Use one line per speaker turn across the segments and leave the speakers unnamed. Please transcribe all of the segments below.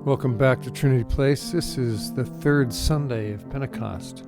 Welcome back to Trinity Place. This is the third Sunday of Pentecost.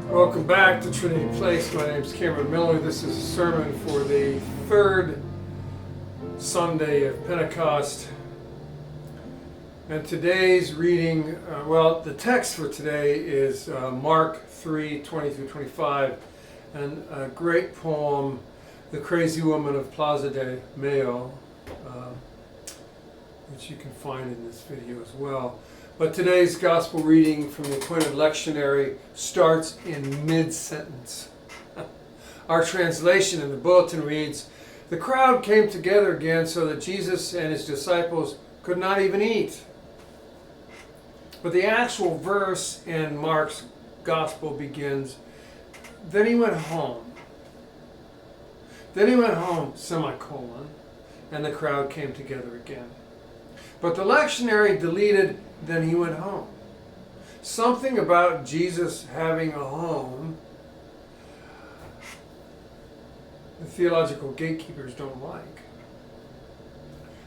Welcome back to Trinity Place. My name is Cameron Miller. This is a sermon for the third Sunday of Pentecost. And today's reading, the text for today is Mark 3:20 through 25, and a great poem, The Crazy Woman of Plaza de Mayo, which you can find in this video as well. But today's gospel reading from the appointed lectionary starts in mid-sentence. Our translation in the bulletin reads, "The crowd came together again so that Jesus and his disciples could not even eat." But the actual verse in Mark's gospel begins, "Then he went home." Then he went home, semicolon, and the crowd came together again. But the lectionary deleted, "Then he went home." Something about Jesus having a home the theological gatekeepers don't like.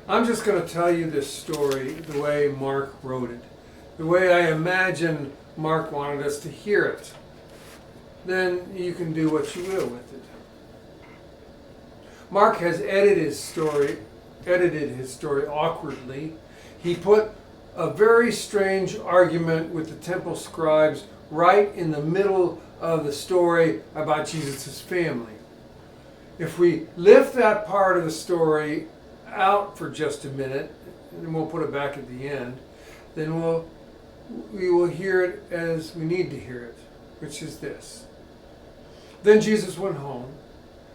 I'm just going to tell you this story the way Mark wrote it, the way I imagine Mark wanted us to hear it. Then you can do what you will with it. Mark has edited his story awkwardly. He put a very strange argument with the temple scribes right in the middle of the story about Jesus' family. If we lift that part of the story out for just a minute, and we'll put it back at the end, then we will hear it as we need to hear it, which is this. Then Jesus went home,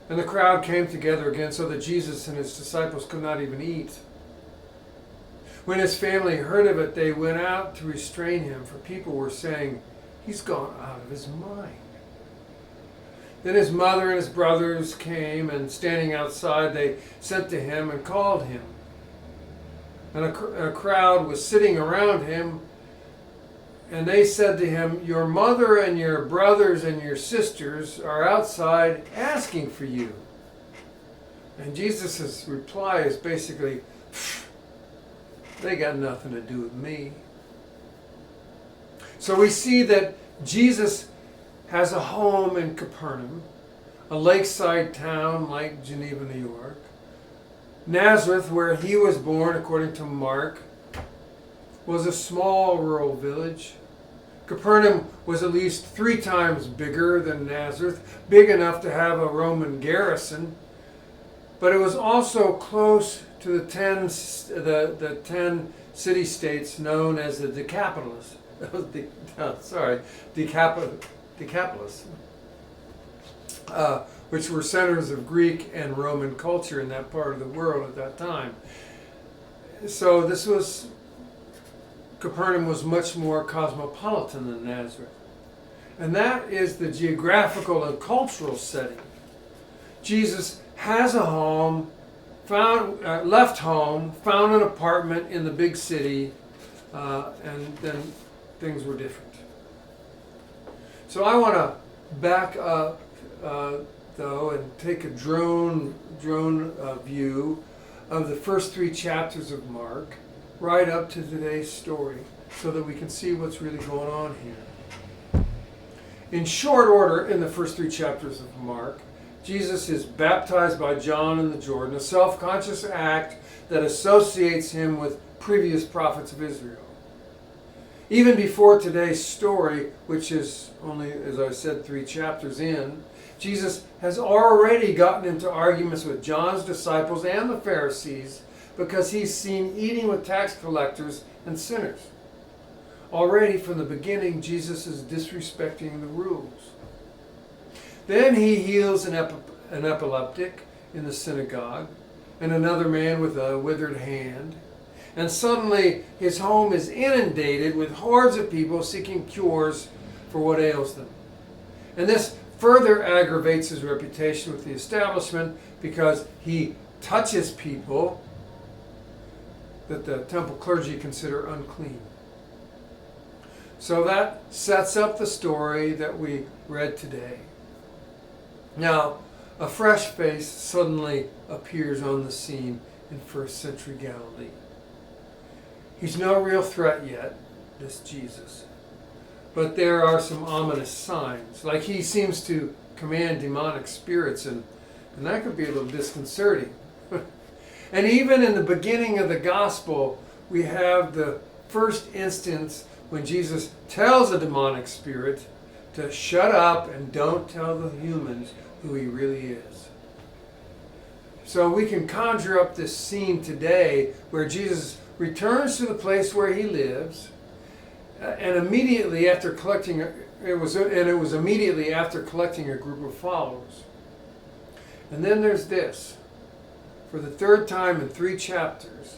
and the crowd came together again so that Jesus and his disciples could not even eat. When his family heard of it, they went out to restrain him, for people were saying, "He's gone out of his mind." Then his mother and his brothers came, and standing outside, they sent to him and called him. And a crowd was sitting around him And they said to him, "Your mother and your brothers and your sisters are outside asking for you." And Jesus' reply is basically, "They got nothing to do with me." So we see that Jesus has a home in Capernaum, a lakeside town like Geneva, New York. Nazareth, where he was born, according to Mark, was a small rural village. Capernaum was at least 3 times bigger than Nazareth, big enough to have a Roman garrison. But it was also close to the 10 city-states known as the Decapolis. Decapolis, which were centers of Greek and Roman culture in that part of the world at that time. So Capernaum was much more cosmopolitan than Nazareth. And that is the geographical and cultural setting. Jesus has a home, left home, found an apartment in the big city, and then things were different. So I want to back up, though, and take a drone view of the first 3 chapters of Mark, right up to today's story, so that we can see what's really going on here. In short order, in the first 3 chapters of Mark, Jesus is baptized by John in the Jordan, a self-conscious act that associates him with previous prophets of Israel. Even before today's story, which is only, as I said, 3 chapters in, Jesus has already gotten into arguments with John's disciples and the Pharisees because he's seen eating with tax collectors and sinners. Already from the beginning, Jesus is disrespecting the rules. Then he heals an epileptic in the synagogue and another man with a withered hand. And suddenly his home is inundated with hordes of people seeking cures for what ails them. And this further aggravates his reputation with the establishment because he touches people that the temple clergy consider unclean. So that sets up the story that we read today. Now, a fresh face suddenly appears on the scene in first century Galilee. He's no real threat yet, this Jesus. But there are some ominous signs. Like he seems to command demonic spirits, and that could be a little disconcerting. And even in the beginning of the gospel, we have the first instance when Jesus tells a demonic spirit to shut up and don't tell the humans who he really is. So we can conjure up this scene today where Jesus returns to the place where he lives, and immediately after collecting, it was immediately after collecting a group of followers. And then there's this. For the 3rd time in 3 chapters,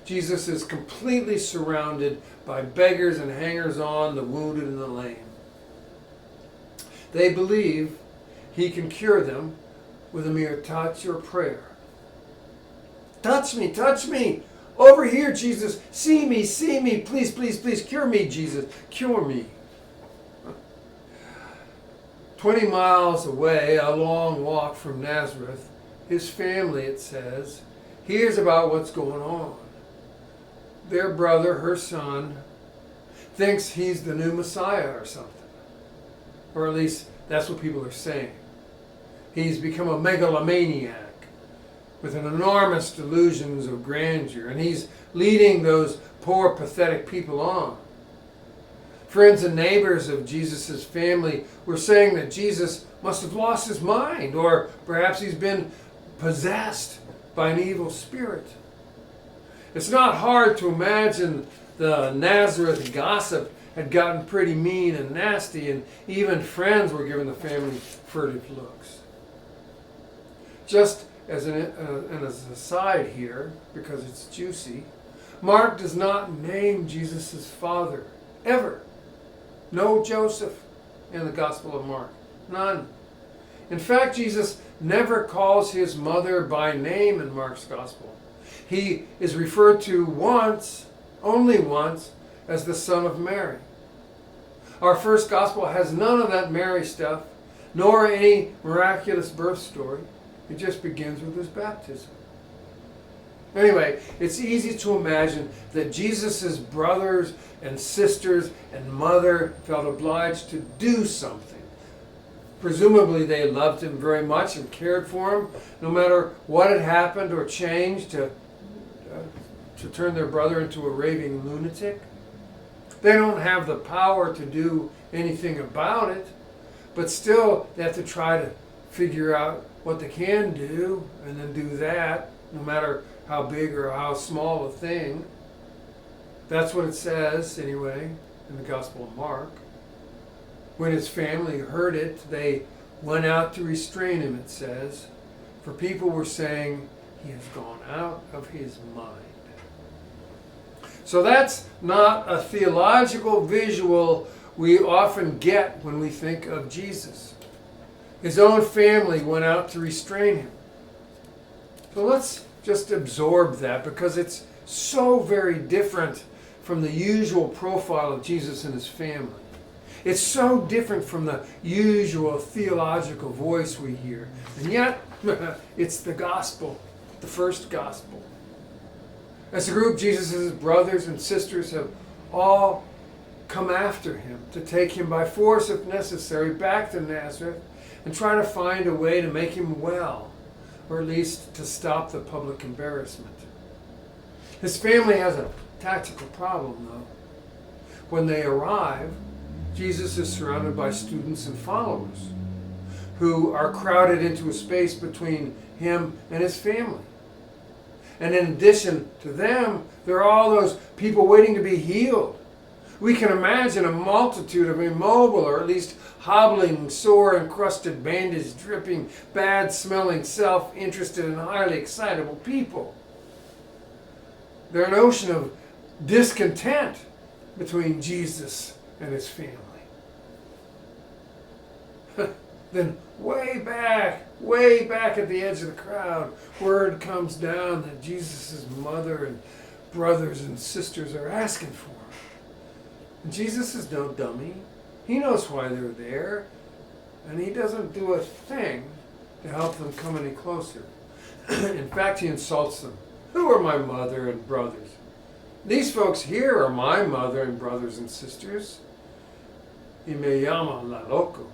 Jesus is completely surrounded by beggars and hangers-on, the wounded and the lame. They believe he can cure them with a mere touch or prayer. Touch me, touch me! Over here, Jesus! See me, please, please, please, cure me, Jesus, cure me. 20 miles away, a long walk from Nazareth, his family, it says, hears about what's going on. Their brother, her son, thinks he's the new Messiah or something. Or at least that's what people are saying. He's become a megalomaniac with an enormous delusions of grandeur, and he's leading those poor, pathetic people on. Friends and neighbors of Jesus' family were saying that Jesus must have lost his mind, or perhaps he's been possessed by an evil spirit. It's not hard to imagine the Nazareth gossip had gotten pretty mean and nasty, and even friends were giving the family furtive looks. Just as an aside here, because it's juicy, Mark does not name Jesus' father, ever. No Joseph in the Gospel of Mark. None. In fact, Jesus never calls his mother by name in Mark's Gospel. He is referred to once, only once, as the son of Mary. Our first gospel has none of that Mary stuff, nor any miraculous birth story. It just begins with his baptism. Anyway, it's easy to imagine that Jesus' brothers and sisters and mother felt obliged to do something. Presumably they loved him very much and cared for him, no matter what had happened or changed to turn their brother into a raving lunatic. They don't have the power to do anything about it, but still they have to try to figure out what they can do and then do that, no matter how big or how small a thing. That's what it says, anyway, in the Gospel of Mark. When his family heard it, they went out to restrain him, it says, for people were saying, he has gone out of his mind. So that's not a theological visual we often get when we think of Jesus. His own family went out to restrain him. So let's just absorb that, because it's so very different from the usual profile of Jesus and his family. It's so different from the usual theological voice we hear. And yet, it's the gospel, the first gospel. As a group, Jesus' brothers and sisters have all come after him to take him by force, if necessary, back to Nazareth and try to find a way to make him well, or at least to stop the public embarrassment. His family has a tactical problem, though. When they arrive, Jesus is surrounded by students and followers who are crowded into a space between him and his family. And in addition to them, there are all those people waiting to be healed. We can imagine a multitude of immobile, or at least hobbling, sore-encrusted, bandaged, dripping, bad-smelling, self-interested, and highly excitable people. There's an ocean of discontent between Jesus and his family. Then way back at the edge of the crowd, word comes down that Jesus' mother and brothers and sisters are asking for him. And Jesus is no dummy. He knows why they're there, and he doesn't do a thing to help them come any closer. In fact, he insults them. Who are my mother and brothers? These folks here are my mother and brothers and sisters. Y me llama la loco.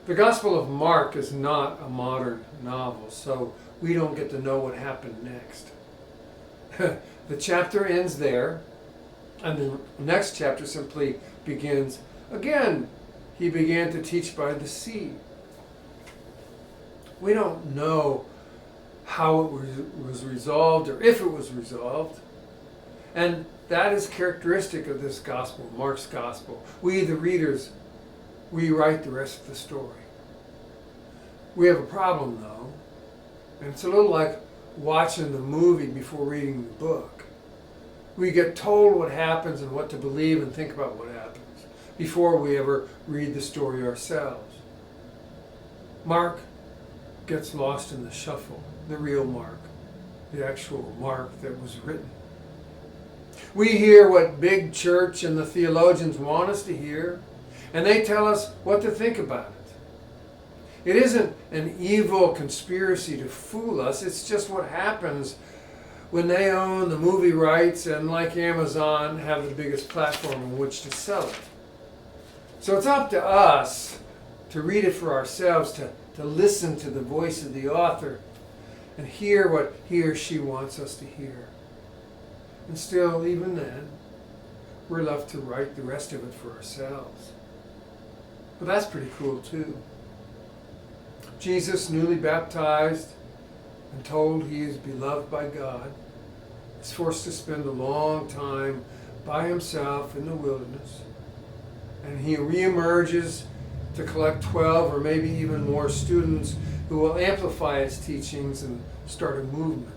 The Gospel of Mark is not a modern novel, so we don't get to know what happened next. The chapter ends there, and the next chapter simply begins, again, he began to teach by the sea. We don't know how it was resolved, or if it was resolved. And that is characteristic of this gospel, Mark's gospel. We, the readers, we write the rest of the story. We have a problem, though, and it's a little like watching the movie before reading the book. We get told what happens and what to believe and think about what happens before we ever read the story ourselves. Mark gets lost in the shuffle, the real Mark, the actual Mark that was written. We hear what big church and the theologians want us to hear, and they tell us what to think about it. It isn't an evil conspiracy to fool us, it's just what happens when they own the movie rights and, like Amazon, have the biggest platform on which to sell it. So it's up to us to read it for ourselves, to listen to the voice of the author and hear what he or she wants us to hear. And still, even then, we're left to write the rest of it for ourselves. But that's pretty cool, too. Jesus, newly baptized and told he is beloved by God, is forced to spend a long time by himself in the wilderness. And he reemerges to collect 12 or maybe even more students who will amplify his teachings and start a movement.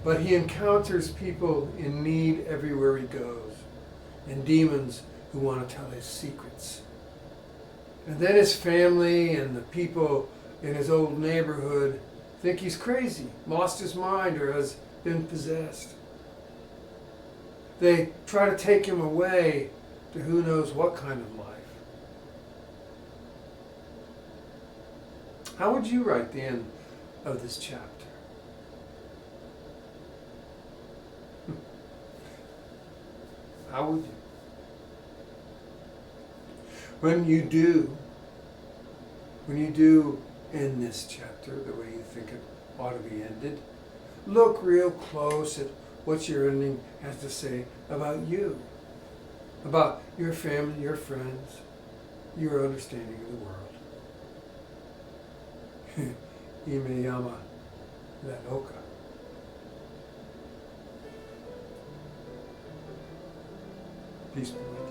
But he encounters people in need everywhere he goes, and demons who want to tell his secrets. And then his family and the people in his old neighborhood think he's crazy, lost his mind, or has been possessed. They try to take him away to who knows what kind of life. How would you write the end of this chapter? How would you? When you do end this chapter the way you think it ought to be ended, look real close at what your ending has to say about you, about your family, your friends, your understanding of the world. Imeyama Lanoka. Peace be with you.